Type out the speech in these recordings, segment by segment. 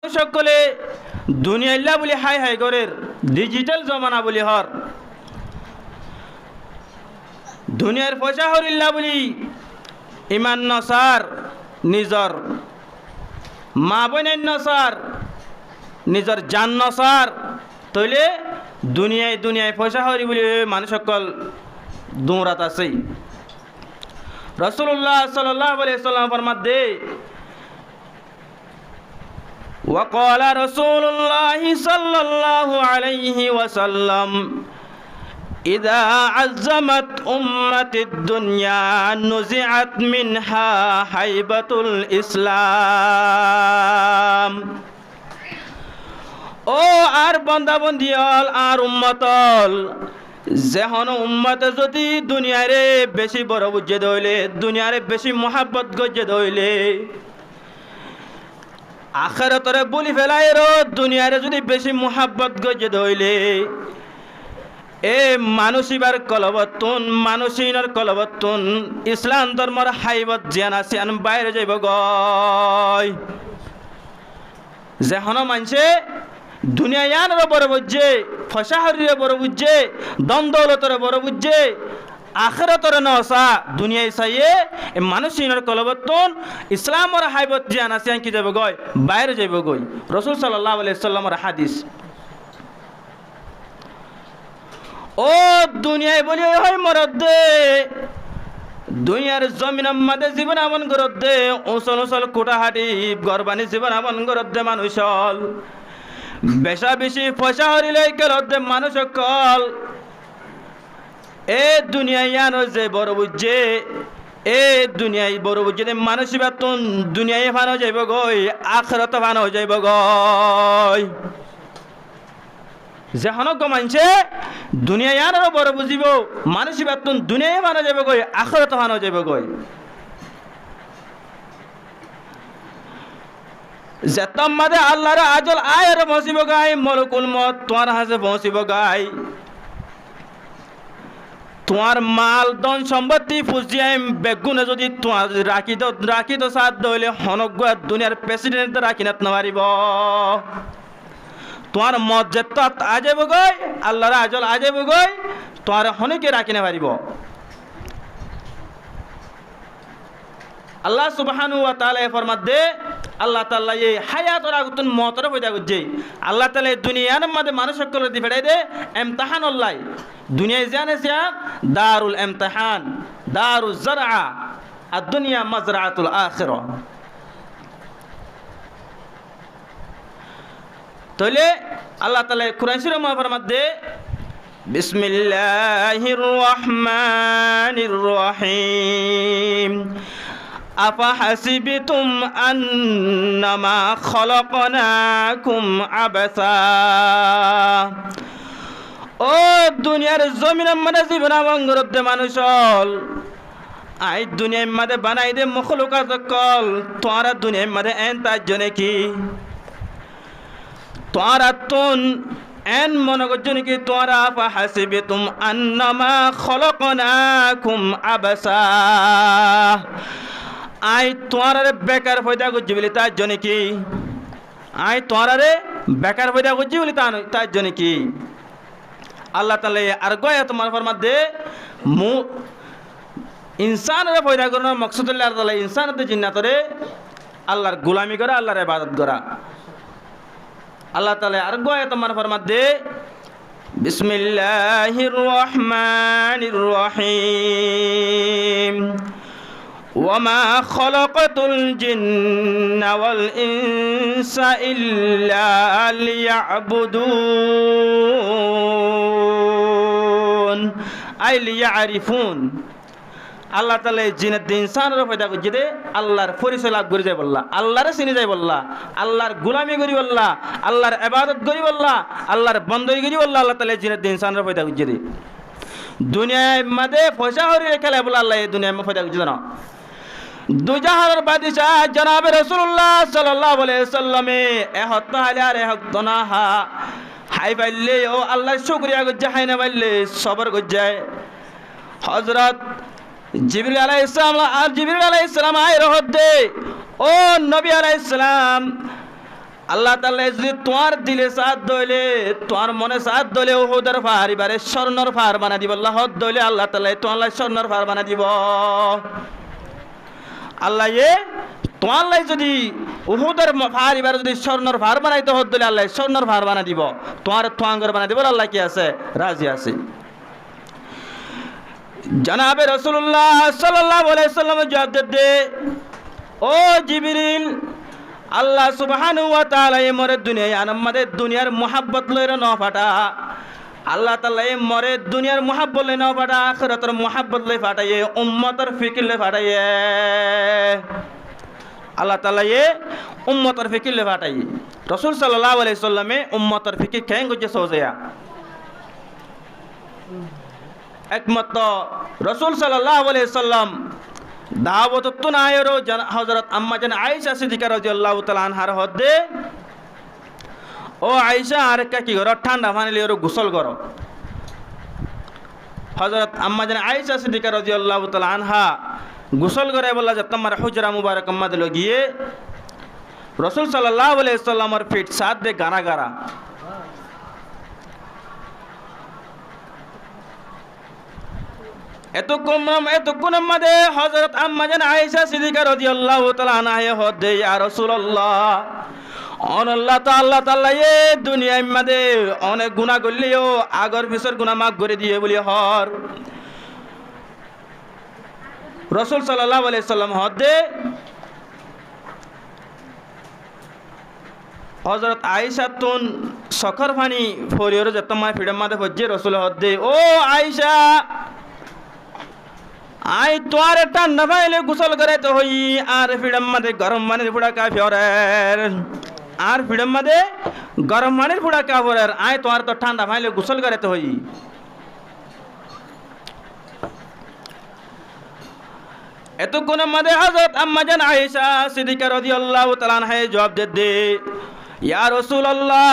সকলে দুনিয়াল্লা বলি high high করের ডিজিটাল জমানা বলি হর দুনিয়ার পয়সা হরিল্লা বলি ইমান নসার নিজর মা বোনের নসার নিজর জান নসার তৈলে দুনিয়ায় দুনিয়ায় পয়সা হরি বলি মানুষ সকল দৌড়াত আছে রাসূলুল্লাহ সাল্লাল্লাহু আলাইহি ওয়াসাল্লাম ফরমাতে وقال رسول الله صلى الله عليه وسلم إذا عزمت أمة الدنيا نزعت منها هيبة الإسلام ও আর বান্দা বন্দিয়াল আর উম্মতল যেহন উম্মতে যদি দুনিয়ারে বেশি বড় বুঝে দইলে দুনিয়ারে বেশি মোহাব্বত গজে দইলে আখিরাতরে বলি ফেলাই রো দুনিয়ারে যদি বেশি মোহাব্বত গজে দইলে এ মানুষিবার কলবতুন মানুষিনার কলবতুন ইসলাম ধর্মর হাইবত জিয়ান আছে আন বাইরে যাইব গয় যেহন মানছে দুনিয়ায়ানর বড় বুঝছে ফসাহরিরে বড় বুঝছে দন্দৌলতরে বড় বুঝছে আখিরাতরে নসা দুনিয়ায় চাইয়ে মানুষিনার কলবতুন ইসলামর হাইবত জিয়ান আছে কি যাব গয় বাইরে যাইব গই রাসূল সাল্লাল্লাহু আলাইহি সাল্লামের হাদিস ও দুনিয়ায় বলি হয় মরদে দুনিয়ার জমিন আমাদের জীবন আমন করদে ওসল ওসল কোটাহাটি গরবানি জীবন আমন করদে মানুষল বেশা বেশি পয়সা হরিলে করদে মানুষ কল এ দুনিয়ায় যে বড় বুঝছে এ দুনিয়ায় বড় বুঝছে মানুষই বাতুন দুনিয়ায় ফানো যাইব গই আখিরাতে ফানো যাইব গই যেহন গমানছে দুনিয়ায়ানর বড় বুঝিব মানুষই বাতুন দুনিয়ায় ফানো যাইব গই আখিরাতে ফানো যাইব গই যেতম মাদে আল্লাহর আজল আয়ের পৌঁছিব গাই মলকুল মত তোমার হাসে পৌঁছিব গাই তোমার মাল ধন সম্পত্তি ফুজিয়াই বেগুনে যদি তোমার রাখি তো সাথ দইলে হনগুয়া দুনিয়ার প্রেসিডেন্ট রাখি না পারিব তোমার মজ্জত আজেব গই আল্লাহর আজল আজেব গই তোমার হনকে রাখি না পারিব আল্লাহ সুবহানাহু ওয়া তাআলা ফরমাত দে আল্লাহ তাআলা এই হায়াতর আগুতন মতর পয়দা করছে আল্লাহ তাআলা দুনিয়ার মধ্যে মানুষ সকল দি ফেড়াই দে ইমতিহান আল্লাহ দুনিয়ায় জানে সে দারুল ইমতিহান দারুজ জারআ আর দুনিয়া মাজরাতুল আখিরা তাহলে আল্লাহ তাআলা কুরআন শরীফে ফরমাত দে বিসমিল্লাহির রহমানির রহিম أفحسبتم أنما خلقناكم عبثا ও দুনিয়ার জমিনের মধ্যে জীবন আমঙ্গরতে মানুষল আই দুনিয়ার মধ্যে বানাই দে মখলুকাত কল তোরা দুনিয়ার মধ্যে এন তার জন্য কি তোরা তুন এন মনে করছো নাকি তোরা ফাহাসিবিতুম আন্নামা খলকনাকুম আবাসা আই তোমারে বেকার পয়দা করছি বলি তার জন্য কি আই তোমারে বেকার পয়দা করছি বলি তার জন্য কি আল্লাহ তাআলা আর গয়া তোমার ফরমাত দে মু ইনসানরে পয়দা করার মকসদ আল্লাহ তাআলা ইনসানতে জিন্নাতরে আল্লাহর গোলামি করা আল্লাহর ইবাদত করা আল্লাহ তাআলা আর গয়া তোমার ফরমাত দে বিসমিল্লাহির রহমানির রহিম وما خلقت الجن والإنس إلا ليعبدون أي ليعرفون আল্লাহ তাআলা জিনের ইনসানের পয়দা করছে দে আল্লাহর পরিচয় লাভ করে যায় বললা আল্লাহরে চিনি যায় বললা আল্লাহর গোলামি করি বললা আল্লাহর ইবাদত করি বললা আল্লাহর বন্দী করি বললা আল্লাহ তাআলা জিনের ইনসানের পয়দা করছে দে দুনিয়ার মধ্যে পয়সা হরিয়ে খেলা বলে আল্লাহ এই দুনিয়ার মধ্যে পয়দা করছে না দুজাহানের বাদশাহ জনাবে রাসূলুল্লাহ সাল্লাল্লাহু আলাইহি সাল্লামে এ হত্যা হালে আর এ হত্যা না হাই পাইলে ও আল্লাহর শুকরিয়া গজ্জা হাই না পাইলে সবর গজ্জায় হযরত জিবরিল আলাইহিস সালাম আর জিবরিল আলাইহিস সালাম আই রহত দে ও নবী আলাইহিস সালাম আল্লাহ তাআলা যদি তোমার দিলে সাথ দইলে তোমার মনে সাথ দইলে উহুদের পাহাড় এবারে স্বর্ণর পাহাড় বানা দিব আল্লাহ হদ দইলে আল্লাহ তাআলা তোমার স্বর্ণর পাহাড় বানা দিব আল্লাহ তোমার লাই যদি উহুদের পাহাড় এবারে যদি স্বর্ণর পাহাড় বানাইতে হদ দইলে আল্লাহ স্বর্ণর পাহাড় বানা দিব তোমার তোয়াঙ্গর বানা দিব আল্লাহ কি আছে রাজি আছে জনাবে রাসূলুল্লাহ সাল্লাল্লাহু আলাইহি ওয়াসাল্লাম জবাব দে ও জিবরিল আল্লাহ সুবহানাহু ওয়া তাআলা এই মরে দুনিয়ায় আমাদের দুনিয়ার মোহাব্বত লইরা ন ফাটা আল্লাহ তাআলা এই মরে দুনিয়ার মোহাব্বত লই ন ফাটা আখিরাতের মোহাব্বত লই ফাটাইয়ে উম্মতের ফিকির লই ফাটাইয়ে আল্লাহ তাআলা এই উম্মতের ফিকির লই ফাটাইয়ে রাসূল সাল্লাল্লাহু আলাইহি সাল্লামে উম্মতের ফিকির কেন গজে সোজয়া একমাত্র রাসূল সাল্লাল্লাহু আলাইহি সাল্লাম দাওয়াত তো নায়রো হযরত আম্মা জান আয়েশা সিদ্দিকা রাদিয়াল্লাহু তাআলা আনহার হদে ও আয়েশা আর কি করো ঠান্ডা পানি লিয়ে গোসল করো হযরত আম্মা জান আয়েশা সিদ্দিকা রাদিয়াল্লাহু তাআলা আনহা গোসল করে বললা যে তোমার হুজরা মুবারক মধ্যে লগিয়ে রাসূল সাল্লাল্লাহু আলাইহি সাল্লামের পিঠ সাথ দে গানা গারা এতক্ষণ মধ্যে হযরত আম্মা জান আয়েশা সিদ্দিকা রাদিয়াল্লাহু তাআলা আনহা হদে ইয়া রাসূলুল্লাহ আল্লাহ তাআলা এ দুনিয়ার মধ্যে অনেক গুনাহ করলিও আগর পিছর গুনাহ মাফ করে দিয়ে বলি হর রাসূল সাল্লাল্লাহু আলাইহি সাল্লাম হদে হযরত আয়েশা তুন সখর পানি ফরিয়র যতমা ফিডম মধ্যে হজ্জে রাসূল হদে ও আয়েশা আই তোয়ার ঠান্ডা পাইলে গোসল করে তো হই আর ফিডম মধ্যে গরম পানির ফুড়া কা ফিওরের আর ফিডম মধ্যে গরম পানির ফুড়া কা ফিওরের আই তোয়ার তো ঠান্ডা পাইলে গোসল করে তো হই এতক্ষণের মধ্যে হযরত আম্মা জান আয়েশা সিদ্দিকা রাদিয়াল্লাহু তাআলা আনহা জবাব দে ইয়া রাসূলুল্লাহ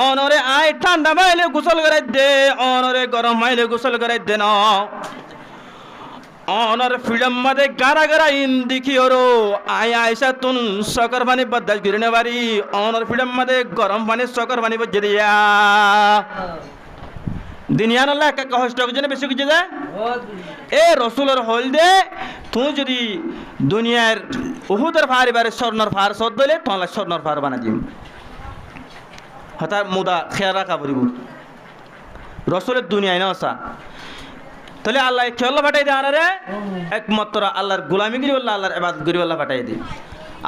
অনরে আই ঠান্ডা পাইলে গোসল করে দে অনরে গরম পাইলে গোসল করে দে না অনর ফিডম মধ্যে গারা গারা ইন দেখি ওরো আই আয়েশা তুন সকর পানি বদাস গিরনে বাড়ি অনর ফিডম মধ্যে গরম পানি সকর পানি বজে দিয়া দুনিয়ার আল্লাহ একা কষ্ট জন্য বেশি কিছু যায় এ রসুলের হল দে তুই যদি দুনিয়ার উহুদের ফার এবারে স্বর্ণর ফার সদ দিলে তোমার স্বর্ণর ফার বানা দিম হঠাৎ মুদা খেয়াল রাখা পড়িব রসুলের দুনিয়ায় না আসা তাহলে আল্লাহ খেয়াল ফাটাই দেয় আনারে একমাত্র আল্লাহর গোলামি করি বললা আল্লাহর ইবাদত করি বললা ফাটাই দে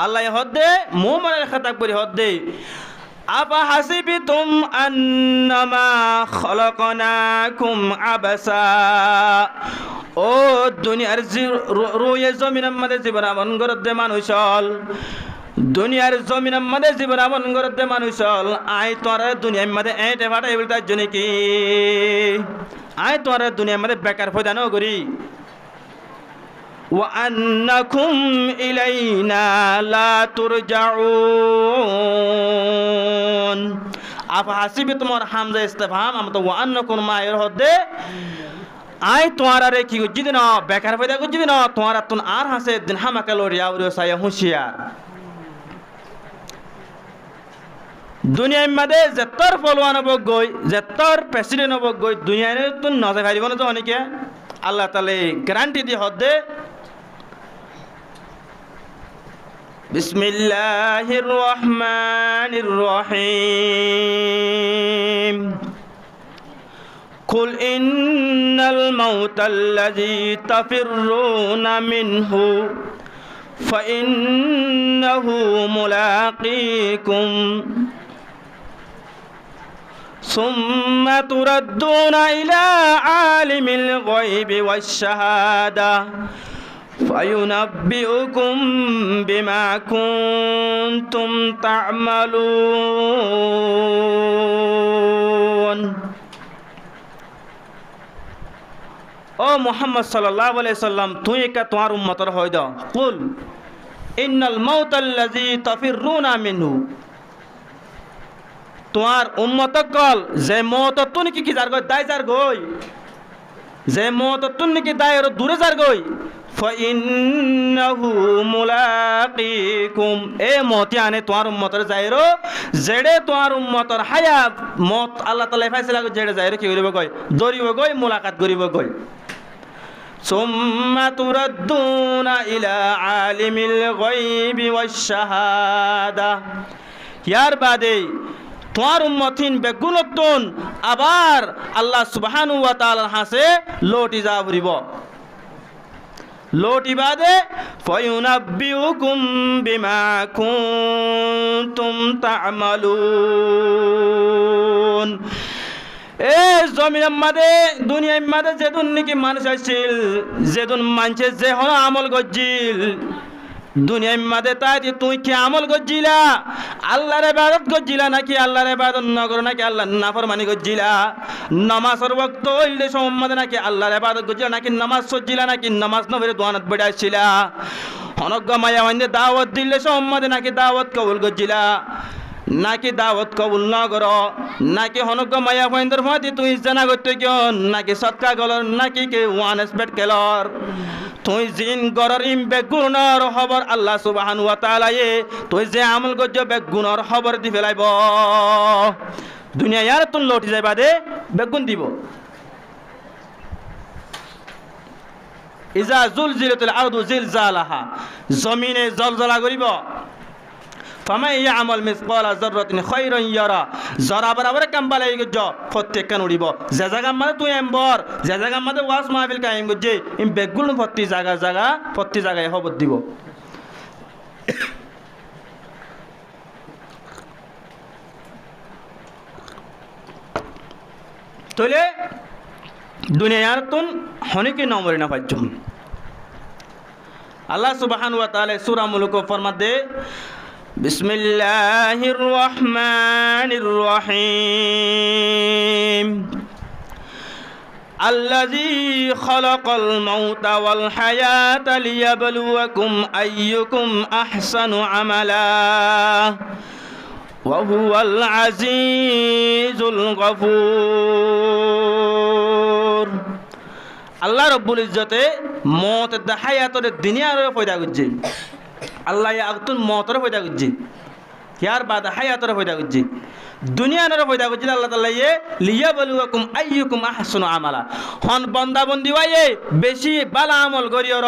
আল্লাহ হদ দে মো মনের খাতাক করি হদ দে আপা হাসিবিতুম আন্নামা খলাকনাকুম আবাসা ও দুনিয়ার রুয়ে জমিনের মধ্যে জীবন আমন করতে মানুষ হল দুনিয়ার জমিনের মধ্যে জীবন আমন করতে মানুষ হল আই তোর দুনিয়ার মধ্যে এটে ফাটাই বলতে তার জন্য কি আই তোর দুনিয়ার মধ্যে বেকার ফয়দানো করি وأنكم إلينا لا ترجعون أفحسبتم حمزة استفهام أمتى وأنكم ما يرهد আই তোমার আরে কি যদি না বেকার পয়দা যদি না তোমার তুন আর হাসে দিন হামাকা লড়িয়া উড়িও সায়া হুঁশিয়ার দুনিয়ার মধ্যে যেতর ফলওয়ান হব গই যেতর প্রেসিডেন্ট হব গই দুনিয়ার তুন নজর হারিব না তো অনেকে আল্লাহ তালে গ্যারান্টি দিয়ে হদে বিসমিল্লাহির রহমানির রহিম কুল ইন্নাল মাউতাল্লাযী তাফিররুনা মিনহু ফাইন্নাহু মুলাকীকুম ثم تردون إلى عالم الغيب والشهادة فينبئكم بما كنتم تعملون ও মুহাম্মদ সাল্লাল্লাহু আলাইহি সাল্লাম তুই কা তোমার উম্মতের হই দাও কুল ইন্নাল মাউতাল্লাযী তাফিররুনা মিনহু তোমার উম্মত কল যে মত তুন কি যার গই দাই যার গই যে মত তুন কি দাই আর দূরে যার গই ফাইন্নাহু মুলাকিকুম এ মতি আনে তোমার উম্মতর যাইরো জেডে তোমার উম্মতর হায়াত মত আল্লাহ তাআলা ফয়সালা জেডে যাইরো কি করিব কই দরিব কই মুলাকাত করিব কই সুম্মা তুরাদ্দুনা ইলা আলিমিল গায়বি ওয়াশ শাহাদা ইয়ার বাদে তোমার উম্মতিন বেগুনতন আবার আল্লাহ সুবহানাহু ওয়া তাআলার হাসে লটি যাবরিব লোটি বাদে ফায়ুনাব্বিউকুম বিমা কুনতুম তা'মালুন এ জমিনের মাঝে দুনিয়ার মাঝে যেদিন নাকি মানুষ আসছিল যেদিন মানুষের যে হলো আমল গজ্জিল দুনিয়ার মাঝে তাই তুই কি আমল গজ্জিলা আল্লাহর ইবাদত গজ্জিলা নাকি আল্লাহর ইবাদত নগর নাকি আল্লাহর নাফরমানি গজ্জিলা নামাজের ওয়াক্ত হইলে সম্মাদে নাকি আল্লাহর ইবাদত গজ্জিলা নাকি নামাজ সজ্জিলা নাকি নামাজ নবরে দোয়ানত বেড়াইছিলা অনগ্য মায়া মানে দাওয়াত দিলে সম্মাদে নাকি দাওয়াত কবুল গজ্জিলা নাকি দাওয়াত কবুল নগর নাকি হনগ্য মায়া ফাইন্দর ফাতি তুই জানা করতে কিয় নাকি সৎকা গলর নাকি কে ওয়ান এসপেট কেলর তুই জিন গরর ইম বেগুনর খবর আল্লাহ সুবহানাহু ওয়া তাআলা এ তুই যে আমল গজ্জ বেগুনর খবর দি ফেলাইব দুনিয়া ইয়ার তুন লটি যাইবা দে বেগুন দিব ইজা জুলজিলাতিল আরদু জিলজালাহা জমিনে জলজলা করিব ফামান ইয়ামাল মিসকালা যাররাতিন খায়রান ইয়ারা যারা বরাবর কাম বালাই গজ্জ প্রত্যেক কান উড়িব যে জায়গা মানে তুই এম্বর যে জায়গা মানে ওয়াজ মাহফিল কায়েম গজ্জে ইম বেগুন প্রতি জায়গা প্রতি জায়গায় খবর দিব তলে দুনিয়ার তুন হনিকে নম্বরে না পাইজুম আল্লাহ সুবহানাহু ওয়া তাআলা সূরা মুলক ফরমাতে বিসমিল্লাহির রহমানির রহিম আল্লাযী খালাকাল মাউতা ওয়াল হায়াতা লিয়াবলুয়াকুম আইয়ুকুম আহসানু আমালা ওয়া হুয়াল আজিজুল গফুর আল্লাহ রব্বুল ইজ্জতে মত দা হায়াতর দুনিয়ার পয়দা করছে আল্লাহ আগতুন মতর পয়দা করছে ইয়ার বাদ হায়াতর পয়দা করছে দুনিয়ার পয়দা করছে আল্লাহ তাআলা এ লিয়াবলুয়াকুম আইয়ুকুম আহসানু আমালা হন বান্দা বন্দি ওয়ে বেশি ভালো আমল করিয়র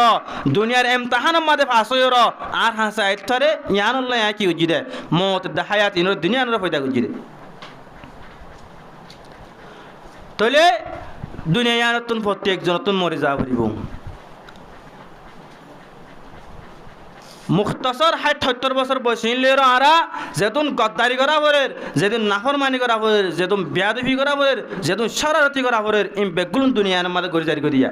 দুনিয়ার ইমতিহানের মধ্যে পাস হইয়র আর হাসা ইতরে ইয়ানুল্লাহ কি উজিদে মত দা হায়াত ইন দুনিয়ার পয়দা করছে তলে দুনিয়ার তুন প্রত্যেক জন তুন মরে যা পড়িব মুখতাসর ৭০ বছর বয়সীলের আরা যেদিন গদ্দারি করা পড়ের যেদিন নাফরমানি করা পড়ের যেদিন বেয়াদবি করা পড়ের যেদিন শরারতি করা পড়ের ইম বেগুন দুনিয়ার মধ্যে গড়ি জারি করিয়া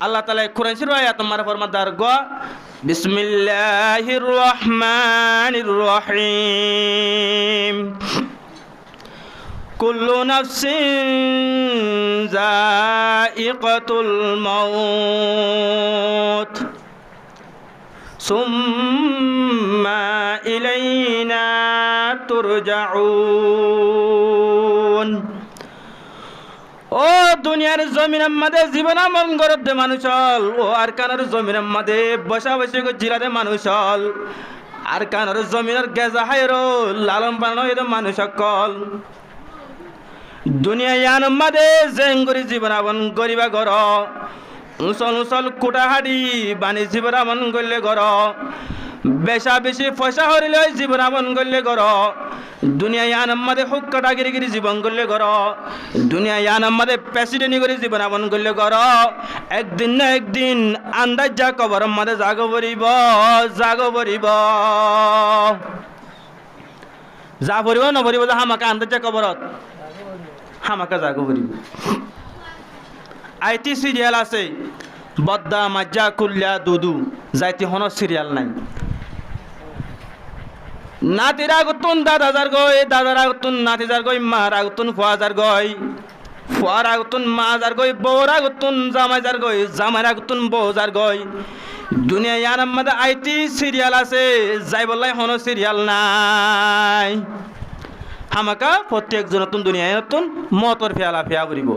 আল্লাহ তাআলা কোরআন শরীফ আয়াত নম্বর ফরমাদার গো বিসমিল্লাহির রহমানির রহিম কুল্লু নাফসিন যায়িকাতুল মাউত সুম্মা ইলাইনা তুরজাউন ও দুনিয়ার জমিনের মধ্যে জীবন আমল গরদে মানুষ হল ও আর কানার জমিনের মধ্যে বসা বসে জিরাদে মানুষ হল আর কানার জমিনের গেজা হায়রো লালন পালন হইতো মানুষ সকল দুনিয়া ইয়ান মাদে জেঙ্গুরি জীবনাবন গরিবা ঘর উসল উসল কুটাহাড়ি বাণী জীবনাবন করলে ঘর বেশা বেশি পয়সা হরিলে জীবনাবন করলে ঘর দুনিয়া ইয়ান মাদে হুক কাটাগিরি গিরি জীবন করলে ঘর দুনিয়া ইয়ান মাদে প্রেসিডেন্ট করে জীবনাবন করলে ঘর একদিন না একদিন আন্দাজ যা কবর মাদে জাগ বরিব যা ভরিব নভরিব যা হামাকা আন্দাজ যা কবরত হামাকা জাগো বলিব আইটি সিরিয়াল আছে বদ্দা মাজা কুল্লা দুদু যাইতে হন সিরিয়াল নাই নাতির আগুতুন দাদাজার গই দাদার আগুতুন নাতিজার গই মার আগুতুন ফুয়াজার গই ফুয়ার আগুতুন মাজার গই বউর আগুতুন জামাইজার গই জামাইর আগুতুন বউজার গই দুনিয়া ইয়ার মধ্যে আইটি সিরিয়াল আছে যাই বললাই হন সিরিয়াল নাই হামাকা প্রত্যেক জন নতুন দুনিয়ায় নতুন মতর ফেয়ালা ফেয়া করিব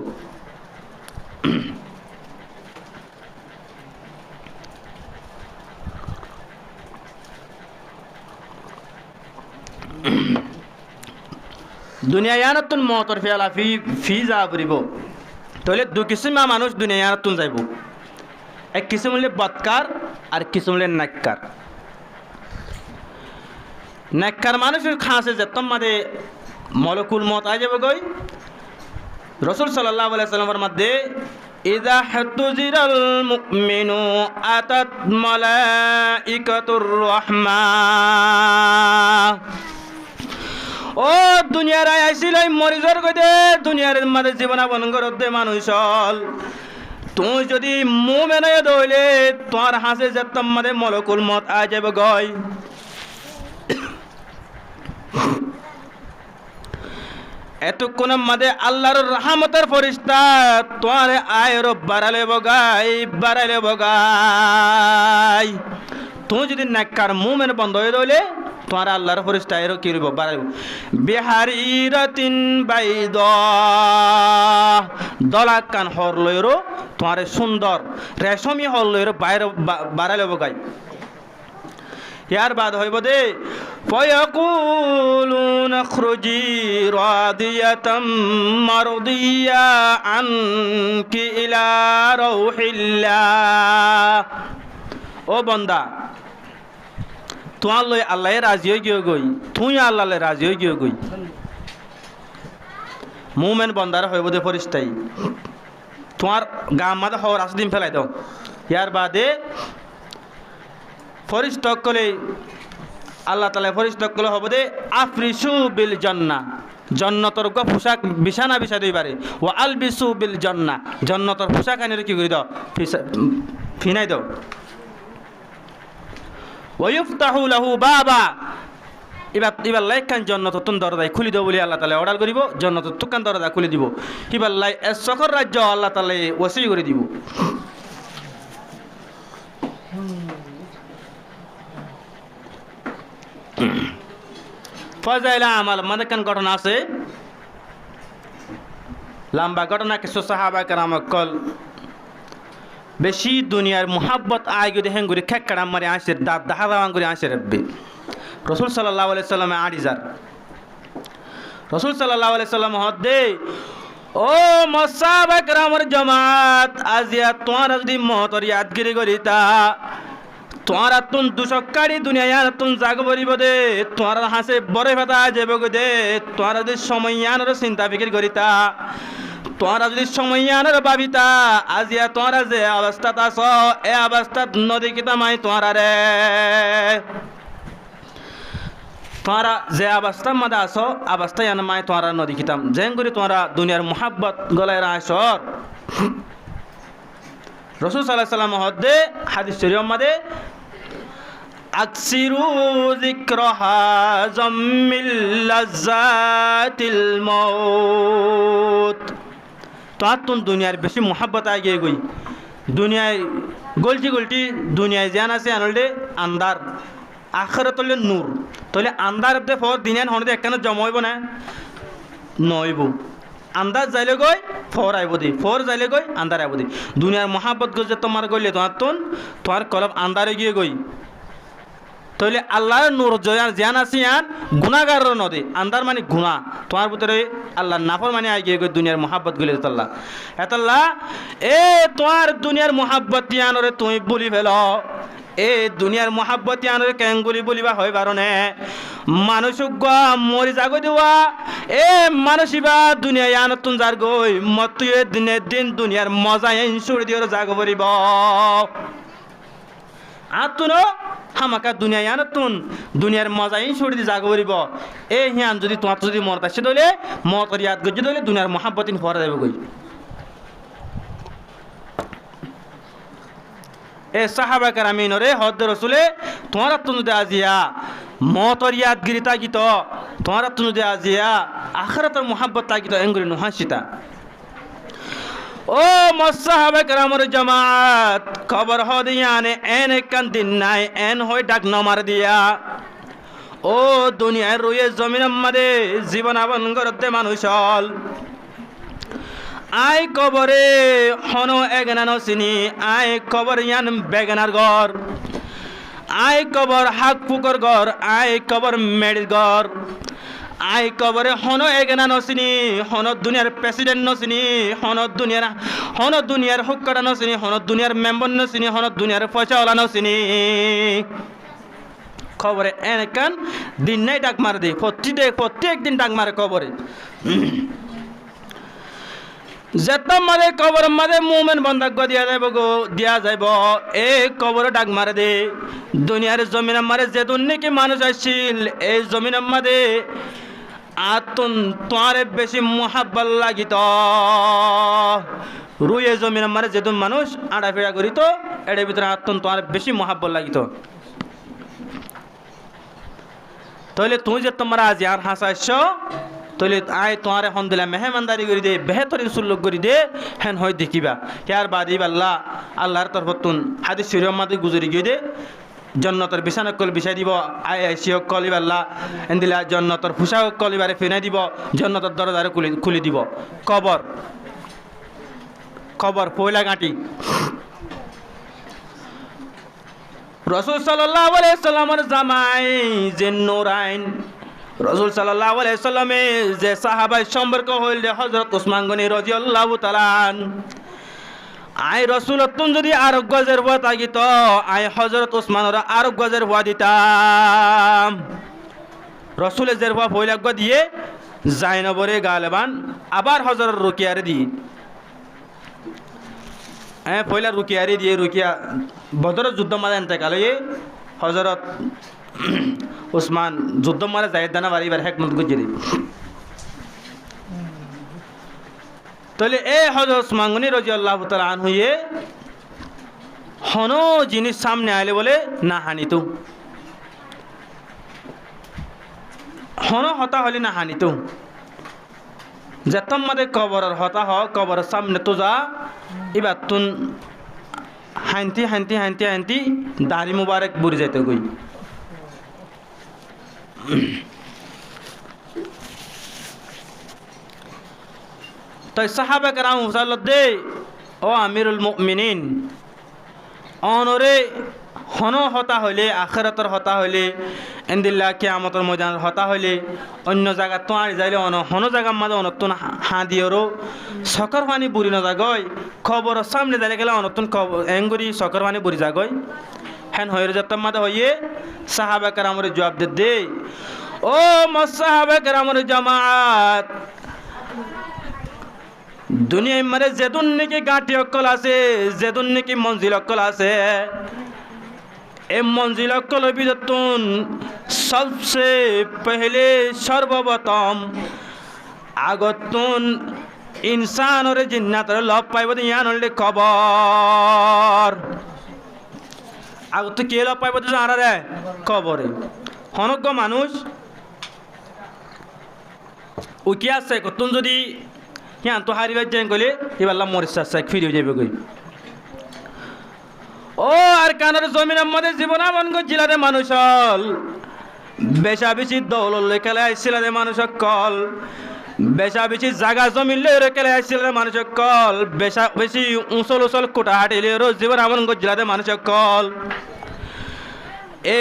দুনিয়া ইয়ানতুন মতর ফেলা ফি যা বরিব তাহলে দু কিসিমা মানুষ দুনিয়া ইয়ানতুন যাইব এক কিসিম হলে বৎকার আর কিসিম হলে নাক্কার নাক্কার মানুষের খাসে যে তোমাদের মলকুল মত আই যাবে গই রাসূল সাল্লাল্লাহু আলাইহি সাল্লামের মধ্যে ইযা হাতুজিরাল মুমিনু আতাত মালাইকাতুর রাহমা ও দুনিয়ার আইছিল মরিজর গদে দুনিয়ার মধ্যে জীবনাবন করতে মানুষ হল তুই যদি মুমিন হয়ে দইলে তোর হাসে যে তোমাদের মলকুল মত আই যাবে গই এতক্ষণের মধ্যে আল্লাহর রহমতের ফরিস্তা তোয়ারে আয়ের বাড়ালে বগাই তুই যদি নাক্কার মুমের বন্ধ হয়ে রইলে তোমার আল্লাহর ফরিস্তা এরও কি রইব বাড়াইব বিহারিরাতিন বাইদ দলাকান হর লইরো তোমার সুন্দর রেশমি হর লইরো বাইরে বাড়ালে বগাই यार बात हो दे फयकुलून खरुजी रादियतम मरदिया अनकी इला रौहिल्लाह ओ बंदा तुआल अल्लाह राजी हो गई तू अल्लाह राजी हो गई मुमेन बंदार हो दे फरिश्ताई तुम्हार गाम मत हो रास दिन फैलाई दो यार बादे ফরিস্তা কলে আল্লাহ তাআলা ফরিস্তা কলে হবে দে আফরিসু বিল জান্নাহ জান্নাতের গো পোশাক বিছানা বিছাই দিবারে ওয়া আলবিসু বিল জান্নাহ জান্নাতের পোশাক আনিরে কি করে দাও ফিনাই দাও ওয়া ইফতাহু লাহু বাবা এবার লাইকান জান্নাতের তুন দরজা খুলি দাও বলি আল্লাহ তাআলা অর্ডার করিব জান্নাতের তুকান দরজা খুলি দিব এবার লাই সকর রাজ্য আল্লাহ তাআলা ওসি করে দিব ফজাইলা আমাল মানে কান ঘটনা আছে লম্বা ঘটনা কিছু সাহাবা کرام কল বেশি দুনিয়ার মোহাব্বত আই গদে হেঙ্গুরি খেকড়া মারি আসে দাঁত দাহাবাং করে আসে রব্বি রাসূল সাল্লাল্লাহু আলাইহি সাল্লাম আদিজার রাসূল সাল্লাল্লাহু আলাইহি সাল্লাম হদে ও মুসাহাবা کرامর জামাত আজিয়া তোরা যদি মতর ইয়াদগিরি করিতা তোরা তুন দুশকারি দুনিয়া তুন জাগ বরিব দে তোরা হাসে বরে ফাতা যাবে দে তোরা যদি সময়য়ানর চিন্তা ফিকির করিতা তোরা যদি সময়য়ানর ভাবিতা আজিয়া তোরা যে অবস্থা আছ এ অবস্থা নদী কিতা মাই তোরা রে তোরা যে অবস্থা মধ্যে আছ অবস্থা ইয়ান মাই তোরা নদী কিতাম যেন করে তোরা দুনিয়ার মোহাব্বত গলায় রাসর রাসূল সাল্লাল্লাহু আলাইহি সাল্লাম হদে হাদিস শরীফ মধ্যে আকসিরু যিকরাহা জাম্মিল লাযাতিল মাউত তাতুন দুনিয়ার বেশি মোহাব্বত আগে গই দুনিয়ায় গলটি দুনিয়ায় জান আছে আনলদে আন্দার আখিরাত হলে নূর তাহলে আন্দার দে ফর দিনান হনদে একখানে জমাইব না নইব আন্দাজ যাইলে গই ফর আইব দি ফর যাইলে গই আন্দার আইব দি দুনিয়ার মোহাব্বত গজে তোমার গইলে তোমার কলব আন্দারে গিয়ে গই তাহলে আল্লাহর নূর জ্ঞান আছে আর গুনাহগার নদী আন্দার মানে গুনাহ তোমার ভিতরে আল্লাহর নাফরমানি আই গিয়ে গই দুনিয়ার মোহাব্বত গইলে আল্লাহ এতাল্লাহ এ তোমার দুনিয়ার মোহাব্বত ইয়ানরে তুমি বলি ফেল এ দুনিয়ার মোহাব্বত ইয়ানরে কেঙ্গুলি বলিবা হয় বারণে মানুষ মরি যাগ দেওয়া এ মানুষিবা দুনিয়া ইয়ানতুন যার গই মতুয়ে দিনে দিন দুনিয়ার মজা ইনসুর দিওর জাগ বরিব আতুনো হামাকা দুনিয়া ইয়ানতুন দুনিয়ার মজা ইনসুর দি জাগ বরিব এ হিয়ান যদি তোমার যদি মরতা সে দলে মতর ইয়াদ গজি দলে দুনিয়ার মোহাব্বতিন ফরা যাবে গই এ সাহাবা কারামিনরে হদ রসুলে তোমার তুনুদে আজিয়া মতর ইয়াদগিরি তাগিত তোমার তুনুদে আজিয়া আখিরাতের মোহাব্বত তাগিত এঙ্গুরি নুহাসিতা ও মুসাহাবা کرامর জামাত খবর হদিয়ানে এন কান দিন নাই এন হই ডাক নমার দিয়া ও দুনিয়ার রুয়ে জমিন মধ্যে জীবন আবন করতে মানুষ হল আই কবরে হনো এগনানো চিনি আই কবর ইয়ান বেগনার ঘর আই কবর হাক ফুকর ঘর, আই কবর মেডির ঘর, আই কবরে হন এগেনা নসিনি, হন দুনিয়ার প্রেসিডেন্ট নসিনি, হন দুনিয়ার হুক্কাটা নসিনি, হন দুনিয়ার মেম্বার নসিনি, হন দুনিয়ার পয়সাওয়ালা নসিনি। খবরে এনেকান দিন নাই ডাক মার দে, প্রত্যেক দিন ডাক মারে কবরে। যেত মারে কবর মারে মুমেন বন্ধাক দিয়া যাইব এ কবরে ডাক মারে দে। দুনিয়ার জমিন মারে যে দুর্নীতি মানুষ আসছিল, এই জমিন মারে আতুন তোমারে বেশি মোহাব্বত লাগিত। রুয়ে জমিন মারে যেদিন মানুষ আড়া ফেরা করিত, এর ভিতরে আতুন তোমার বেশি মোহাব্বত লাগিত। তাহলে তুই যে তোমার আজ আর হাসাইছ, তাহলে আয় তোমার এখন দিলা মেহমানদারি করে দে, বেহতরিন সুল্লুক করে দে, হেন হয় দেখিবা। ইয়ার বাদি আল্লাহ আল্লাহর তরফতুন হাদিস শরীফ মাঝে গুজরি গিয়ে দে জন্নতর বিছানা কল বিছাই দিব, আই সিহক কলিব আল্লাহ এন্দিলা জন্নতর পোশাক কলিবারে ফিনাই দিব, জন্নতর দরজারে খুলি দিব। কবর কবর পয়লা গাঁটি। রসুল সাল্লাল্লাহু আলাইহি সাল্লামের জামাই যে নূরাইন, রসুল সাল্লাল্লাহু আলাইহি সাল্লামে যে সাহাবাই সম্পর্ক হইল হযরত ওসমান গনি রাদিয়াল্লাহু তাআলা আন। আই রসুল তুন যদি আরোগ্য গজের ভয় থাকিত, আই হযরত ওসমানের আরোগ্য গজের ভয় দিতাম। রসুলের জের ভয় পয়লাগ্য দিয়ে জাইনবরে গালেবান, আবার হযরত রুকিয়ারে দি পয়লা রুকিয়ারে দিয়ে রুকিয়া বদরের যুদ্ধ মাঝে এতেকাল হয়ে হযরত ওসমান যুদ্ধ মারে জায়েদ দানা বাড়িবার হেকমত গুজরি। তাহলে এ হযরত ওসমান গনি রাদিয়াল্লাহু তাআলা আনহু হন জিনিস সামনে আইলে বলে না হানিত, হন হতা হলে না হানিত। যেতম মাদে কবরের হতা হ, কবরের সামনে তো যা এবার তুন হানতি হানতি হানতি হানতি দাড়ি মুবারক বুড়ি যাইতে গই। তাই সাহাবা কেরাম হুসাল্লাহ দে ও আমিরুল মুমিনিন, অনরে হন হতা হইলে আখিরাতের হতা হইলে এন্দিল্লা কিয়ামতের ময়দানের হতা হইলে অন্য জায়গা তো আর যাইলে হন জায়গার মাঝে অনতুন হাঁদিওরও সকর পানি বুড়ি না যাগয়, খবরের সামনে যাইলে গেলে অনতুন এঙ্গুরি সকর পানি বুড়ি যাগয়। হেন হয়ে যত মাঝে হইয়ে সাহাবা কেরামের জবাব দে ও সাহাবা কেরামের জামাত, দুনিয়ায় মারে যেদুন নাকি গাঁটি অকল আছে, যেদুন নাকি মঞ্জিল অকল আছে, এই মঞ্জিল অকলের ভিতর সবসে পহলে সর্বপ্রথম আগতুন ইনসানর জিন্নাতর লভ পাইব ইয়ান হলে কবর। আগত কে লভ পাইব জানা রে কবরে। হনজ্ঞ মানুষ উকি আছে কতুন যদি হ্যাঁ তো হারিবার যাই গেলে এবার মরিচার চাই ফিরে যাবে গই। ও আর কানের জমিনের মধ্যে জীবনামন জেলাতে মানুষ হল বেশা বেশি দৌল খেলে আসছিলাতে মানুষ কল, বেশা বেশি জায়গা জমিন লে খেলে আসছিলাতে মানুষ কল, বেশা বেশি উঁচল উঁচল কোটা হাঁটিলে জীবনামন জেলাতে মানুষ কল। এ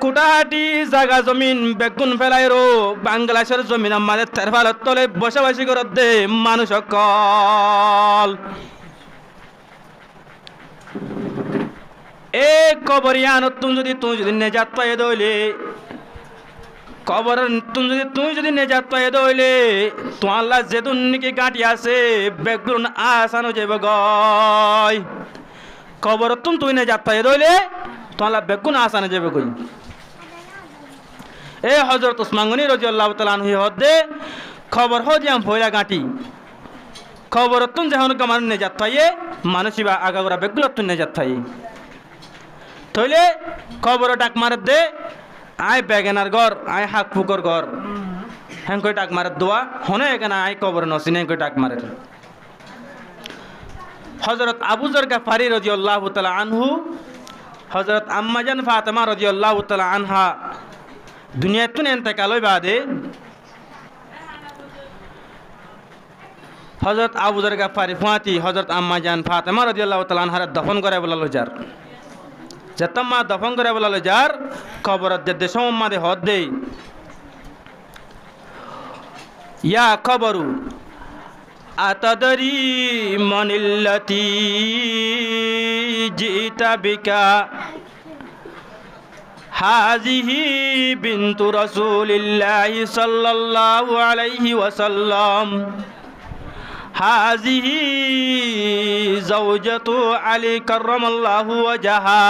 কুটাহাটি জায়গা জমিন বেগুন ফেলাই রো বাংলাদেশের জমিন আমাদের তেরফালের তলে বসবাসী করে দে মানুষ কল। এ কবরিয়ান তুই যদি নেজাত পাই দইলে, কবর তুই যদি নেজাত পাই দইলে তোমার যেদুন নাকি গাঁটি আছে বেগুন আসানো যাবে গয়। কবর তুই নেজাত পাই দইলে তোমার বেগুন আসানো যাবে কই। এ হযরত ওসমান গনি রাদিয়াল্লাহু তাআলা আনহু হদে খবর হো দিয়াম ভয়লা গাঁটি, খবর তুন যখন কামান নেজাত পাইয়ে মানুষিবা আগাগোড়া বেগুলো তুন নেজাত পাই তইলে খবর ডাক মার দে আয় বেগেনার ঘর, আয় হাক ফুকর ঘর, হ্যাঁ কই ডাক মার দোয়া হনে এখানে আয় কবর নসিনে কই ডাক মারে। হযরত আবু যর গফারি রাদিয়াল্লাহু তাআলা আনহু, হযরত আম্মাজান ফাতেমা রাদিয়াল্লাহু তাআলা আনহা দুনিয়াতুন ইন্তেকাল হই বাদে হযরত আবু যর গফারি ফাতি হযরত আম্মাজান ফাতেমা রাদিয়াল্লাহু তাআলা আনহার দফন করে বলাল যার যেতম্মা দফন করে বলা যার কবরত যে দেশ মাদে হদ দেই ইয়া কবরু আতাদরি মনিল্লতি জিতা বিকা হাজিহি বিনতু রাসূলিল্লাহি সাল্লাল্লাহু আলাইহি ওয়াসাল্লাম হাজিহি যাওজাতু আলী কাররামাল্লাহু ওয়াজহা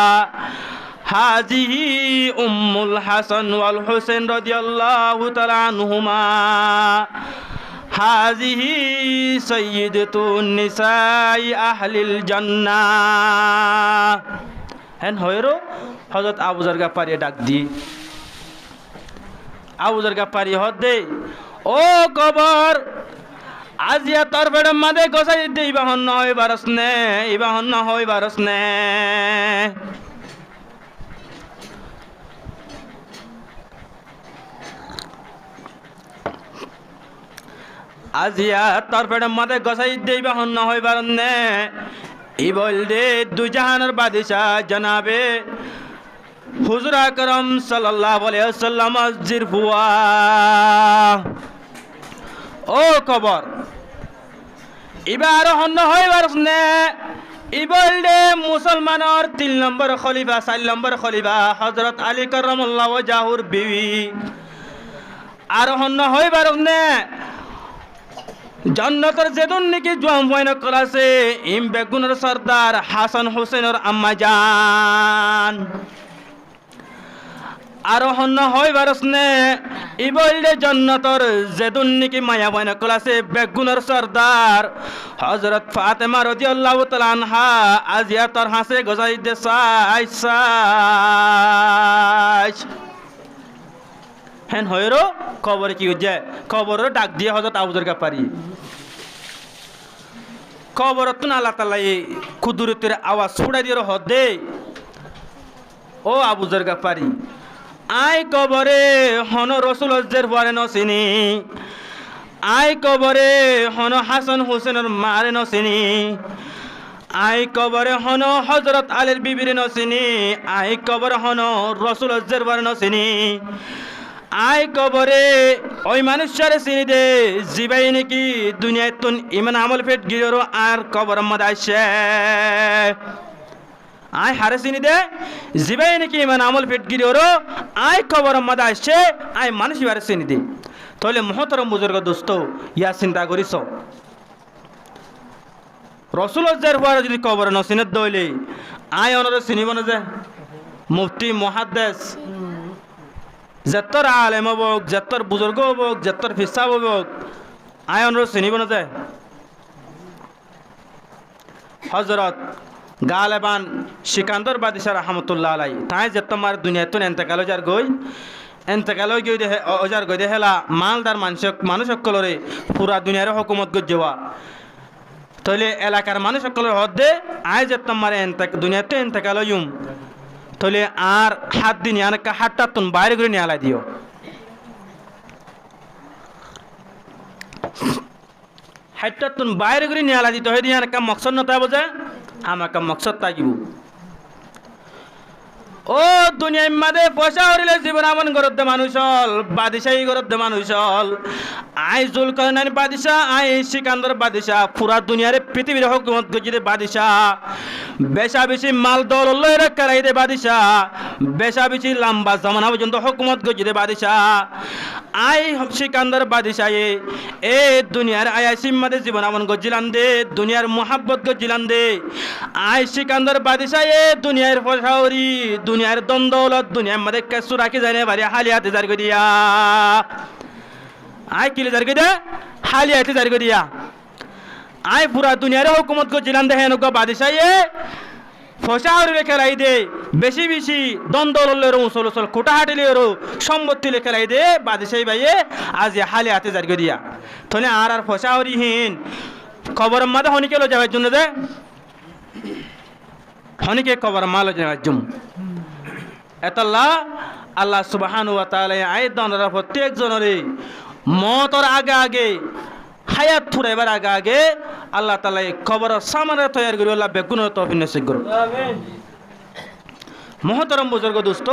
হাজিহি উম্মুল হাসান ওয়াল হুসাইন রাদিয়াল্লাহু তাআলা আনহুমা হাজিহি সাইয়্যিদাতুন নিসাই আহলিল জান্নাহ হেন হয়রো হযরত আবু যর গাফফারি ডাক দি আবু যর গাফফারি হদে ও কবর আজিয়া তোর বেড়ে মাদে গোসাই দে ইবাহন হয় বারস নে ইবাহন হয় বারস নে আজিয়া তোর বেড়ে মাদে গোসাই দে ইবাহন হয় বারস নে ই বল দে দুই জাহানের বাদশা জনাবে হুজুর আকরাম সাল্লাল্লাহু আলাইহি ওয়াসাল্লাম আজির ফুয়া ও কবর এবার হন্য হইবার নে ইবল দে মুসলমানের 3 নম্বর খলিফা 4 নম্বর খলিফা হযরত আলী কাররামাল্লাহু ওয়াজহুর বিবি আর হন্য হইবার নে জান্নাতের যেদন নাকি জোয়াম বয়ন করাছে ইম বেগুনের সর্দার হাসান হোসেনের আম্মা জান আর হন্য হইবার নে ইবলদে জান্নাতের যেদন নাকি মায়া বয়ন করাছে বেগুনের সর্দার হযরত ফাতেমা রাদিয়াল্লাহু তাআলা আনহা আজিয়া তোর হাসে গজাই দে সাই হেন হয়রো কবরে কি হচ্ছে কবর ডাক দিয়ে হযরত আবু যর গাফফারি কবরত আল্লাহ তাআলা এই কুদরতের আওয়াজ ছুড়া দিয়ে হদে ও আবু যর গাফফারি আই কবরে হন রাসূল হজ্জের পরে নসিনি আই কবরে হন হাসান হোসেনের মারে নসিনি আই কবরে হন হযরত আলীর বিবির নসিনি আই কবরে হন রাসূল হজ্জের পরে নসিনি আই কবরে ওই মানুষের চিনি দে জিবাই নাকি দুনিয়ায় তুন ইমান আমল পেট গিরো আর কবর মধ্যে আসে আই হারে চিনি দে জিবাই নাকি ইমান আমল পেট গিরো আই কবর মধ্যে আসে আই মানুষ বারে চিনি দে তাহলে মহতরম বুজুর্গ দোস্ত ইয়া চিন্তা করিস রসুল হজ্জের পরে যদি কবর নসিনত দইলে আই অনরে চিনিব না যে মুফতি মুহাদ্দিস যেতর আলেম হবক যেতর বুজুর্গ হবক যেতর ফিসাব হবক আই অনর চিনিব না যায় হযরত গালেবান সিকান্দর বাদশাহ রাহমাতুল্লাহ আলাই তাই যেতমার দুনিয়াতুন এন্তেকাল যার গই এন্তেকাল গই দে ওজার গই দে হেলা মালদার মানুষ সকলরে পুরা দুনিয়ার হুকুমত গজ্জেওয়া তাইলে এলাকার মানুষ সকলের হদে আই যেতমার দুনিয়াতে এন্তেকাল ইউম তাহলে আর হাত দিন আনকা হাতটা তুন বাইরে করে নিয়ে আলাই দিও হাতটা তুন বাইরে করে নিয়ে আলাই দিতে হয় দিয়ে আনকা মকসদ নতা বোঝা আমাকে মকসদ থাকিব ও দুনিয়ার মাঝে পয়সা হরিলে জীবন আমন গরদ্দে মানুষ হল বাদিশাহী গরদ্দে মানুষ হল আই জুলকারনাইন বাদিশাহ আই সিকান্দর বাদিশাহ পুরা দুনিয়ার পৃথিবীর হুকুমত গজিদে বাদিশাহ বেশা বেশি মাল দল লইরে করাই দে বাদিশাহ বেশা বেশি লম্বা জামানা পর্যন্ত হুকুমত গজিদে বাদিশাহ আই সিকান্দর বাদিশাহ এ দুনিয়ার আয়াসিম মাঝে জীবন আমন গজিলান দে দুনিয়ার মোহাব্বত গজিলান দে আই সিকান্দর বাদিশাহ এ দুনিয়ার পয়সা হরি দুনিয়ার দন্দৌলত দুনিয়ার মধ্যে কেসু রাখি যায় না বাড়ি হালিয়াতে জারগো দিয়া আই কিলে জারগো দিয়া হালিয়াতে জারগো দিয়া আই পুরা দুনিয়ার হুকুমত কো জিলান দে হেন গো বাদশাহ এ ফসাহর রে খেলাই দে বেশি বেশি দন্দৌললের উসল উসল কোটা হাটিলের সম্পত্তি লে খেলাই দে বাদশাহ ভাইয়ে আজ হালিয়াতে জারগো দিয়া তলে আর ফসাহরিহীন খবর মধ্যে হনিকে লো যাওয়ার জন্য দে হনিকে খবর মালো যাওয়ার জন্য এতল্লাহ আল্লাহ সুবহানাহু ওয়া তাআলা আয়াত দানরা প্রত্যেক জনরে মতর আগে আগে হায়াত ফুরাইবার আগে আগে আল্লাহ তাআলা কবর সামানে তৈরি করি আল্লাহ বেগুনের তৌফিক নসিব করুন আমিন মহতরম বুজুর্গ দোস্ত,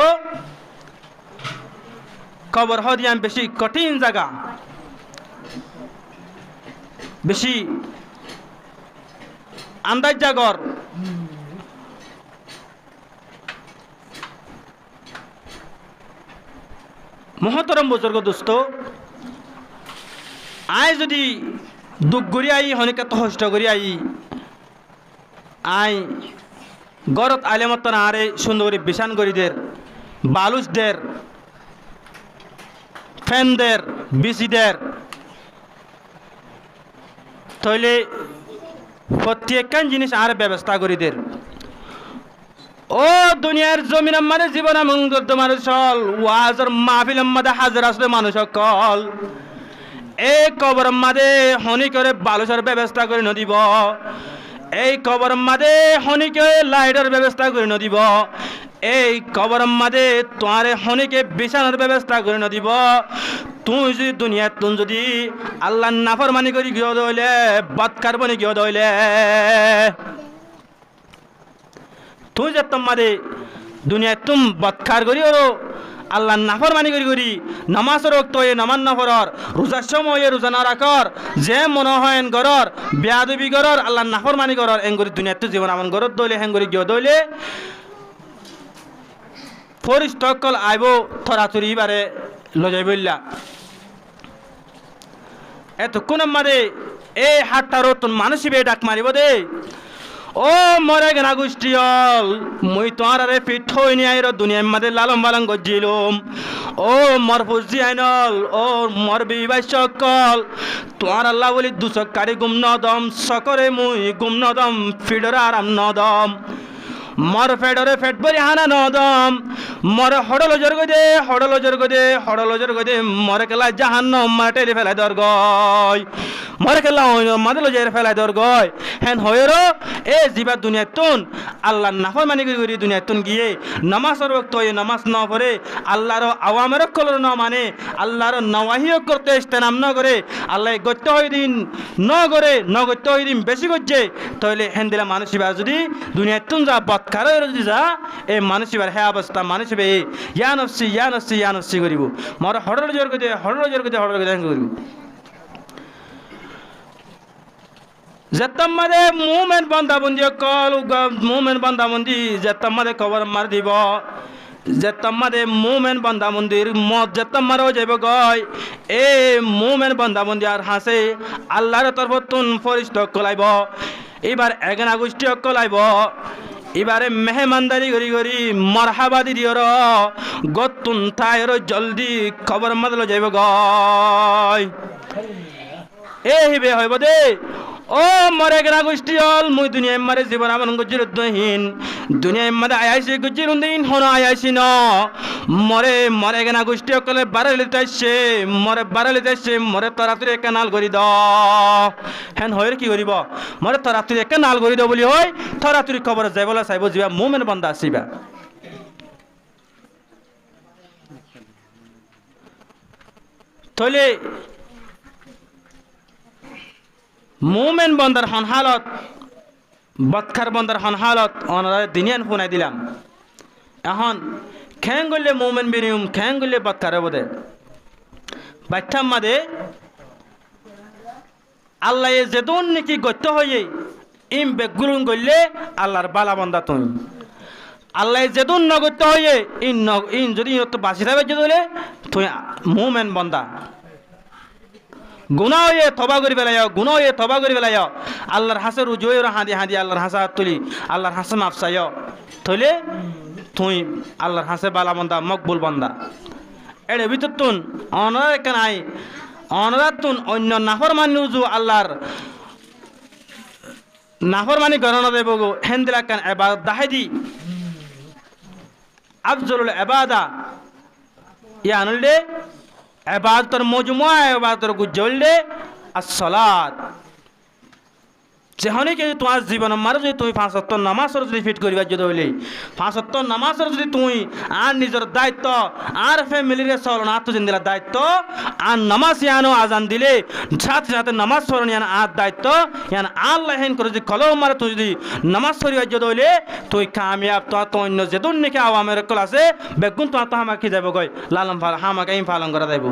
কবর হদিয়াম বেশি কঠিন জায়গা, বেশি আন্দাজ জাগর। মহতরম বুজুর্গ দোস্ত, আয় যদি দুঃখ করি আই হনিকা তহষ্ট করি আই আই গরত আলেমত না আরে সুন্দর করে বিছান করিদের, বালুচদের, ফ্যানদের, বিসিদের, তাহলে প্রত্যেকখান জিনিস আর ব্যবস্থা করিদের। ও দুনিয়ার জমিন আমাদের জীবন আমঙ্গল মানুষ হল ওয়াজর মাহফিল আমাদের হাজার আসলে মানুষ সকল এই কবর মাদে হনি করে বালুচের ব্যবস্থা করে নদিব, এই কবর মাদে হনিকে লাইটের ব্যবস্থা করে নদিব, এই কবর মাদে তোমারে হনিকে বিছানার ব্যবস্থা করে নদিব। তুই যদি দুনিয়া তুন যদি আল্লাহ নাফরমানি করি গিয়ে দইলে বৎকার বনি গিয়ে দইলে তুই যে তোমাদের দুনিয়ায় তুম বৎকার করি ওরো আল্লাহ নাফরমানি করি করি নামাজের রক্ত এ নামান নাফরর রোজার সময় রোজা না রাখর যে মনে হয় গরর বেয়াদবি গরর আল্লাহ নাফরমানি গরর এঙ্গুরি দুনিয়াত তো জীবন আমন গরর দইলে হেঙ্গুরি গিয়ে দইলে ফরিস্তকল আইব থরাথরি বারে লজাই বললা এতক্ষণ আমাদের এই হাতটা রতন মানুষই ডাক মারিব দে। ও মরে গেনা গোষ্ঠী হল মুই তোমার আরে পিঠ হই নি আইর দুনিয়ার মাঝে লালম বালং গজিলুম। ও মর ফুজি আইনল ও মর বিবাহ সকল তোমার আল্লাহ বলি দুচক কারি গুম নদম সকরে মুই গুম নদম ফিডর আরাম নদম মর ফেডরে ফেট বরি হানা নদম মর হড়ল জর্গ দে হড়ল জর্গ দে হড়ল জর্গ দে মরে কেলা জাহান্ন মাটেরি ফেলাই দর গয় মরে কেলা মাদল জের ফেলাই দর গয় হেন হয়ের এ জিবা দুনিয়া তুন আল্লাহ নাফরমানি করি দুনিয়া তুন গিয়ে নামাজের বক্ত হয়ে নামাজ ন পড়ে আল্লাহর আওয়ামের কলর ন মানে আল্লাহর নওয়াহিও করতে ইস্তেনাম ন করে আল্লাহ গত্য হয়ে দিন ন করে ন গত্য হয়ে দিন বেশি করছে তাহলে হেন দিলা মানুষ যদি দুনিয়া তুন যা বৎকার যদি যা এই মানুষ হে অবস্থা মানুষ ইয়া নফসি ইয়া নফসি ইয়া নফসি করিব মর হড়ল জোর করে হড়ল জোর করে হড়ল করে করিব যেতমাদে মুমেন বান্দাবন্দি কল মুমেন বান্দাবন্দি যেতমাদে কবর মার দিব যেতমাদে মুমেন বান্দাবন্দির মত যেতমারও যাইব গয় এ মুমেন বান্দাবন্দি আর হাসে আল্লাহর তরফতুন ফরিস্ত কলাইব এবার এগনা গোষ্ঠী কলাইব এবারে মেহমানদারি করি করি মরহাবাদি দিওর গতুন তাইর জলদি খবর মাদল যাইব গয় এ হিবে হইব দে ও মরে গেনা গোষ্ঠী হল মুই দুনিয়ায় মারে জীবন আমার গজির উদ্দহীন দুনিয়ায় মারে আয়াসি গজির উদ্দহীন হন আয়াসি ন মরে মরে গেনা গোষ্ঠী কলে বারালিতে আসছে মরে বারালিতে আসছে মরে তরাতুরি একটা নাল করি দ হেন হয়ের কি করিব মরে তরাতুরি একটা নাল করি দ বলি হয় তরাতুরি খবর যাই বলা চাইব যাবা মুমেন বান্দা আসিবা তলে মুমেন বন্দার হন হালত বৎকার বন্দার হন হালত ওনারা দিনিয়ান ফোনাই দিলাম এখন খ্যাং করলে মুমেন বিনিয়ম খ্যাং করলে বৎকারে বোধে বাচ্চাম মাদে আল্লাহ যেদন নাকি গত্য হয়ে ইম বেগুলুন করলে আল্লাহর বালা বন্দা তুমি আল্লাহ যেদন নগত্য হয়ে ইন যদি বাঁচি থাকবে যদি তুই মুমেন বন্দা গুনাহ হয়ে তবা করি পেলাই গুনাহ হয়ে তবা করি পেলাই আল্লাহর হাসে রুজুয়ে হাঁদি হাঁদি আল্লাহর হাসা তুলি আল্লাহর হাসে মাপসাই থইলে তুই আল্লাহর হাসে বালা বন্দা মকবুল বন্দা এর ভিতর তুন অনার কেন আই অনার তুন অন্য নাফরমানি রুজু আল্লাহর নাফরমানি গণনা দেব হেন্দিলা কেন এবাদত দাহাইদি আফজলুল ইবাদা ইয়া আনলে এবাদতের মজমুয়া এবাদতের গুজললে আসসালাত যেহনে কি তোমার জীবন মারে যদি তুমি 5 ওয়াক্ত নামাজের যদি ফিট করিবার যদি হইলে 5 ওয়াক্ত নামাজের যদি তুমি আর নিজের দায়িত্ব আর ফ্যামিলির চলন আত্মজিন্দির দায়িত্ব আর নামাজ ইয়ানো আজান দিলে সাথে সাথে নামাজ স্মরণ ইয়ান আর দায়িত্ব ইয়ান আল্লাহ হেন করে যদি কলম মারে তুই যদি নামাজ পড়িবার যদি হইলে তুই কামিয়াব তো অন্য যেতুন নাকি আওয়ামের কল আছে বেগুন তোমার তো হামাকি যাব গই লালম ফাল হামাকে ইম পালন করা যাইব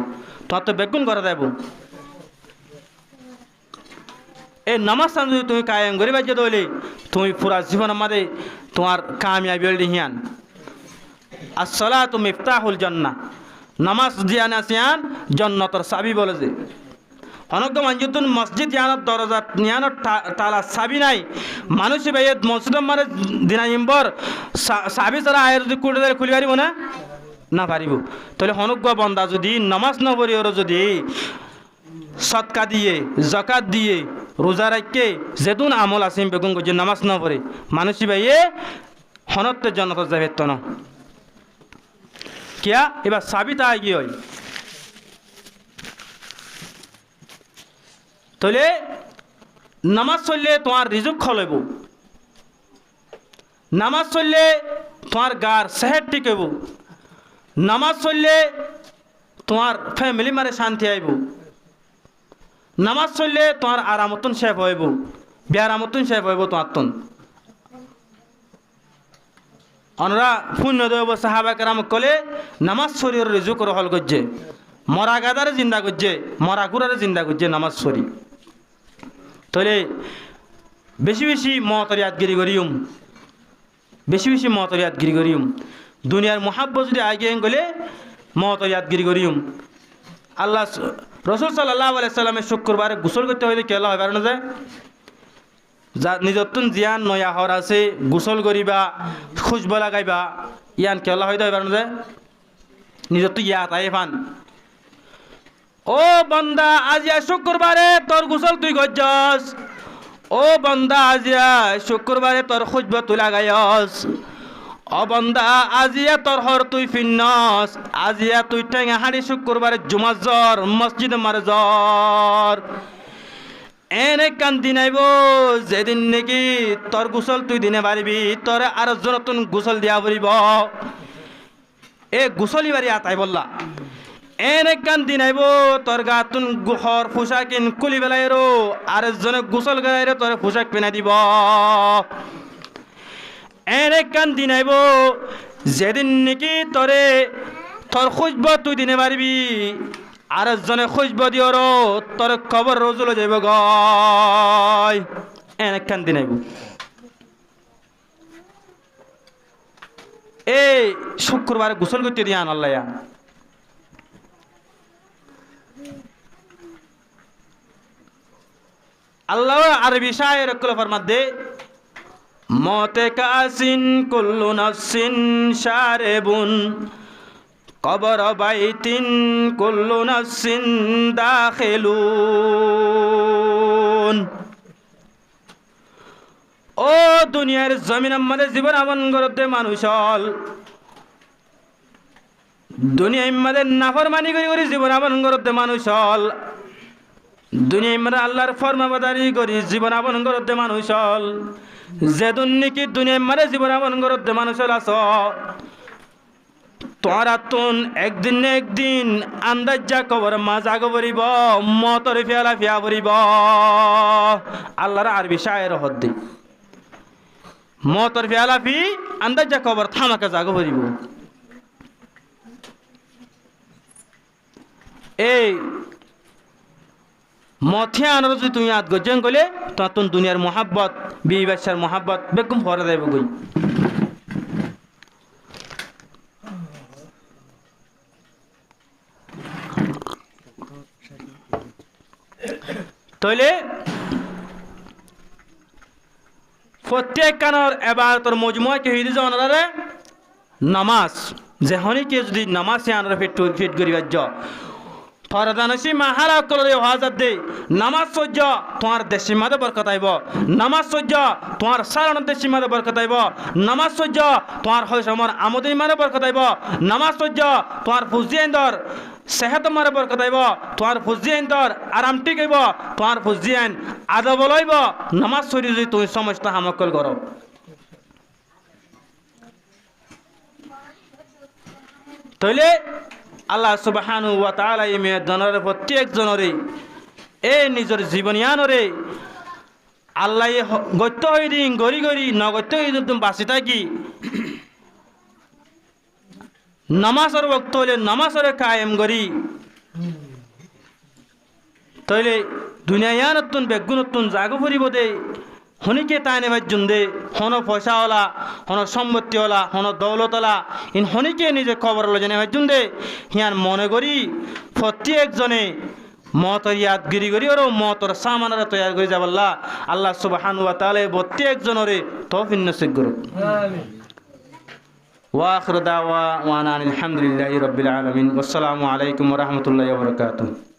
তোমার তো বেগুন করা যাইব এই নামাজ যদি তুমি কায়েম করিবার যদি হইলে তুমি পুরা জীবনের মধ্যে তোমার কামিয়াবি হইলে হিয়ান আসসালাতু মিফতাহুল জান্নাহ নামাজ জিয়ান আসিয়ান জান্নাতের চাবি বলে যে অনেক মঞ্জুতুন মসজিদ ইয়ানত দরজা নিয়ানত তালা চাবি নাই মানুষ ভাই মসজিদ মানে দিনা ইম্বর চাবি ছাড়া আয়ের যদি কুড়ে খুলি পারিব না পারিব তাহলে হনুক বন্দা যদি নামাজ নপড়ি ওর যদি সৎকা দিয়ে জাকাত দিয়ে রোজা রাখকে যেতুন আমল আসিম বেগুন যে নামাজ না পড়ে মানুষ ভাইয়ে হনত্বের জন্নত যাবে তো না কিয়া এবার সাবিতা গিয়ে হয় তাহলে নামাজ চললে তোমার রিজুক খলব নামাজ চললে তোমার গার সেহেট ঠিক হইব নামাজ চললে তোমার ফ্যামিলি মারে শান্তি আইব নামাজ চললে তোমার আরামতন শেষ হইব বেয়ারামতন শেষ হইব তোমার তন অনরা পুণ্য দেব সাহাবা কেরাম কলে নামাজ শরীর রিজুক রহল করছে মরা গাদারে জিন্দা করছে মরা গুড়ারে জিন্দা করছে নামাজ শরী তাহলে বেশি বেশি মতর ইয়াদগিরি করিম বেশি বেশি মতর ইয়াদগিরি করিম দুনিয়ার মহাব্বত যদি আগে গেলে মতর ইয়াদগিরি করিম আল্লাহ রসুল সাল্লাল্লাহু আলাইহি সাল্লামের শুক্রবারে গোসল করতে হইলে কেলা হয় না যায় যা নিজতন জিয়ান নয়া হর আছে গোসল করিবা খুশব লাগাইবা ইয়ান কেলা হইতে হয় না যায় নিজত ইয়াত আই ফান ও বন্দা আজিয়া শুক্রবারে তোর গোসল তুই গজ্জস ও বন্দা আজিয়া শুক্রবারে তোর খুশব তুই লাগাইস ও বন্দা আজিয়া তোর হর তুই ফিন্নস আজিয়া তুই টেঙা হাড়ি শুক্রবারে জুমার জ্বর মসজিদ মার জ্বর এনে কান্দি নাইব যেদিন নাকি তোর গোসল তুই দিনে পারিবি তোর আর নতুন গোসল দিয়া পড়িব এ গোসলি বাড়ি আতাই বললা এনে কান্দি নাইব তোর গাতুন গুহর পোশাকিন কুলি বেলাই রো আর জনে গোসল গাই রে তোর পোশাক পিনা দিব এনে কান্দি নাইব যেদিন নাকি তোরে তোর খুঁজব তুই দিনে পারবি আর জনে খুঁজব দিও রো তোর খবর রোজুল যাইব গয় এনে কান্দি নাইব এই শুক্রবারে গোসল করতে দিয়ে আন আল্লাহ আল্লাহ আরবি শায়ের কলফার মধ্যে মতে কাসিন কুল্লু নাফসিন শারিবুন কবর বাইতিন কুল্লু নাফসিন দাখিলুন ও দুনিয়ার জমিন আমাদের জীবন আমন করতে মানুষ হল দুনিয়া আমাদের নাফরমানি করি করি জীবন আমন করতে মানুষ হল দুনিয়া আমরা আল্লাহর ফরমাবাদারি করি জীবন আপন করতে মানুষ হল যেদিন নাকি দুনিয়া মারে জীবন আপন করতে মানুষ হল আস তোরা তুন একদিন না একদিন আন্দাজ যা কবর মাজা কবরিব মতরে ফেলা ফিয়া পড়িব আল্লাহর আরবি শায়ের হদ্দি মতর ফেলা ফি আন্দাজ যা কবর থামাকে জাগো পড়িব এই মথিয়া আনার যদি তুমি আদ গজ্জন গলে তখন দুনিয়ার মহাব্বত বিবি বাচ্চার মহাব্বত বেগম ফরা দেব গই তাইলে প্রত্যেক কানর এবার তোর মজমুয়া কে হইদি জানারে নামাজ যে হনি কে যদি নামাজ আনার ফিট করিবার য ফরদানসি মাহারা কলরে হাজার দে নামাজ সহ্য তোমার দেশি মাদে বরকত আইব নামাজ সহ্য তোমার সারান দেশি মাদে বরকত আইব নামাজ সহ্য তোমার হয় সমর আমদি মানে বরকত আইব নামাজ সহ্য তোমার ফুজিয়েন্দর সেহত মারে বরকত আইব তোমার ফুজিয়েন্দর আরাম ঠিক আইব তোমার ফুজিয়েন আদা বলাইব নামাজ ছড়ি যদি তুমি সমস্ত হামকল করো তাইলে আল্লাহ সুবহানাহু ওয়া তাআলা এই জনের প্রত্যেক জনরে এ নিজের জীবনিয়ানরে আল্লাহ গত্য হয়ে দিন গড়ি গড়ি নগত্য হয়ে তুমি বাঁচি থাকি নামাজের বক্ত হলে নামাজের কায়েম করি তাইলে দুনিয়া নতুন বেগুন নতুন জাগো ফুরিব দে হনিকে তাইনে ভাজ্যুন দে হন পয়সাওয়ালা হন সম্পত্তিওয়ালা হন দৌলতওয়ালা ইন হনিকে নিজে খবর লো জেনে ভাজ্যুন দে হিয়ান মনে করি প্রত্যেকজনে মতর ইয়াদগিরি করি ওর মতর সামানারা তৈরি করে যাবল্লা আল্লাহ সুবহানাহু ওয়া তাআলা প্রত্যেক জনরে তৌফিক নসিব করুক আমিন ওয়া আখিরু দাওয়া ওয়া আনা আলহামদুলিল্লাহি রাব্বিল আলামিন ওয়াসসালামু আলাইকুম ওয়া রাহমাতুল্লাহি ওয়া বারাকাতুহু